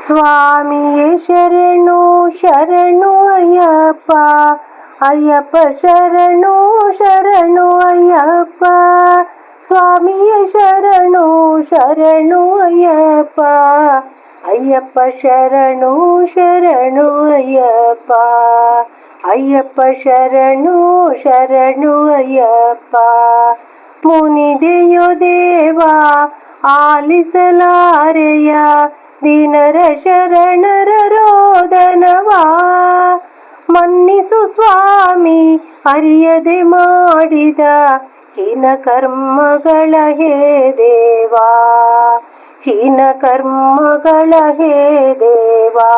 ಸ್ವಾಮಿಯೇ ಶರಣು ಶರಣು ಅಯ್ಯಪ್ಪ, ಅಯ್ಯಪ್ಪ ಶರಣು ಶರಣು ಅಯ್ಯಪ್ಪ. ಸ್ವಾಮಿಯೇ ಶರಣು ಶರಣು ಅಯ್ಯಪ್ಪ, ಅಯ್ಯಪ್ಪ ಶರಣು ಶರಣು ಅಯ್ಯಪ್ಪ. ಅಯ್ಯಪ್ಪ ಶರಣು ಶರಣು ಅಯ್ಯಪ್ಪ. ಮುನಿದೆಯೋ ದೇವ ಆಲಿಸಲಾರೆಯ, ದೀನರ ಶರಣರ ರೋದನವಾ. ಮನ್ನಿಸು ಸ್ವಾಮಿ ಅರಿಯದೆ ಮಾಡಿದ ಹೀನ ಕರ್ಮಗಳ ಹೇ ದೇವಾ, ಹೀನ ಕರ್ಮಗಳ ಹೇ ದೇವಾ.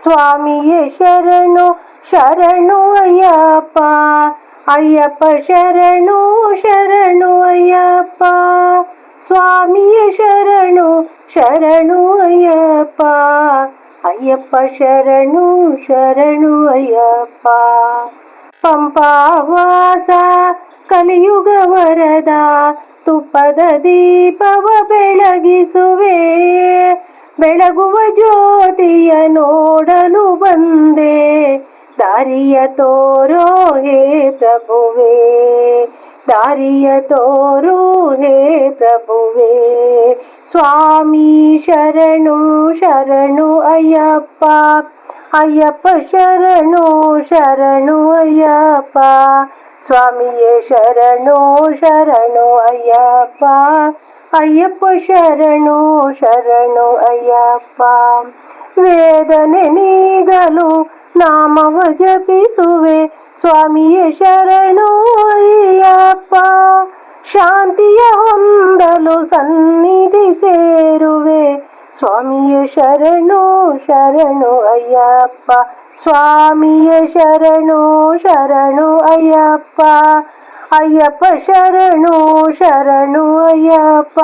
ಸ್ವಾಮಿಯೇ ಶರಣು ಶರಣು ಅಯ್ಯಪ್ಪ, ಅಯ್ಯಪ್ಪ ಶರಣು ಶರಣು ಅಯ್ಯಪ್ಪ. ಸ್ವಾಮಿಯೇ ಶರಣು ಶರಣು ಅಯ್ಯಪ್ಪ, ಅಯ್ಯಪ್ಪ ಶರಣು ಶರಣು ಅಯ್ಯಪ್ಪ. ಪಂಪಾವಾಸ ಕಲಿಯುಗ ವರದ, ತುಪ್ಪದ ದೀಪವ ಬೆಳಗಿಸುವೆ. ಬೆಳಗುವ ಜ್ಯೋತಿಯ ನೋಡಲು ಬಂದೆ, ದಾರಿಯ ತೋರೋ ಹೇ ಪ್ರಭುವೇ, ದಾರಿಯ ತೋರೋ ಹೇ ಪ್ರಭುವೇ. ಸ್ವಾಮಿ ಶರಣು ಶರಣು ಅಯ್ಯಪ್ಪ, ಅಯ್ಯಪ್ಪ ಶರಣು ಶರಣು ಅಯ್ಯಪ್ಪ. ಸ್ವಾಮಿಯೇ ಶರಣು ಶರಣು ಅಯ್ಯಪ್ಪ, ಅಯ್ಯಪ್ಪ ಶರಣು ಶರಣು ಅಯ್ಯಪ್ಪ. ವೇದನೆ ನೀಗಲು ನಾಮವ ಜಪಿಸುವೆ, ಸ್ವಾಮಿಯೇ ಶರಣು ಅಯ್ಯಪ್ಪ. ಶಾಂತಿಯ ಹೊಂದಲು ಸನ್ನಿಧಿ ಸೇರುವೆ, ಸ್ವಾಮಿಯೇ ಶರಣು ಶರಣು ಅಯ್ಯಪ್ಪ. ಸ್ವಾಮಿಯೇ ಶರಣು ಶರಣು ಅಯ್ಯಪ್ಪ, ಅಯ್ಯಪ್ಪ ಶರಣು ಶರಣು ಅಯ್ಯಪ್ಪ.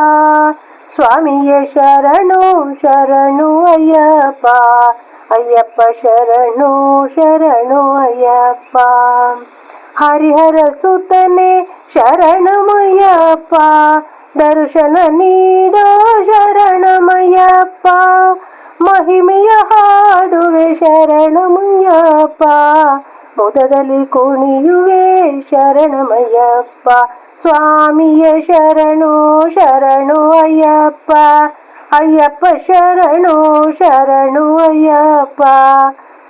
ಸ್ವಾಮಿಯೇ ಶರಣು ಶರಣು ಅಯ್ಯಪ್ಪ, ಅಯ್ಯಪ್ಪ ಶರಣು ಶರಣು ಅಯ್ಯಪ್ಪ. ಹರಿಹರ ಸುತನೆ ಶರಣಮಯ್ಯಪ್ಪ, ದರ್ಶನ ನೀಡೋ ಶರಣಮಯ್ಯಪ್ಪ. ಮಹಿಮೆಯ ಹಾಡುವೆ ಶರಣಮಯ್ಯಪ್ಪ, ಮುದದಲ್ಲಿ ಕುಣಿಯುವೆ ಶರಣಮಯ್ಯಪ್ಪ. ಸ್ವಾಮಿಯೇ ಶರಣು ಶರಣು ಅಯ್ಯಪ್ಪ, ಅಯ್ಯಪ್ಪ ಶರಣು ಶರಣು ಅಯ್ಯಪ್ಪ.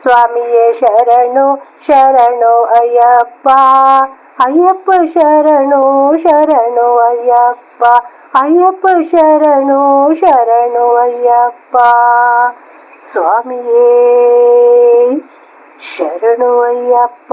ಸ್ವಾಮಿಯೇ ಶರಣು ಶರಣು ಅಯ್ಯಪ್ಪ, ಅಯ್ಯಪ್ಪ ಶರಣು ಶರಣು ಅಯ್ಯಪ್ಪ. ಅಯ್ಯಪ್ಪ ಶರಣು ಶರಣು ಅಯ್ಯಪ್ಪ. ಸ್ವಾಮಿಯೇ ಶರಣು ಅಯ್ಯಪ್ಪ.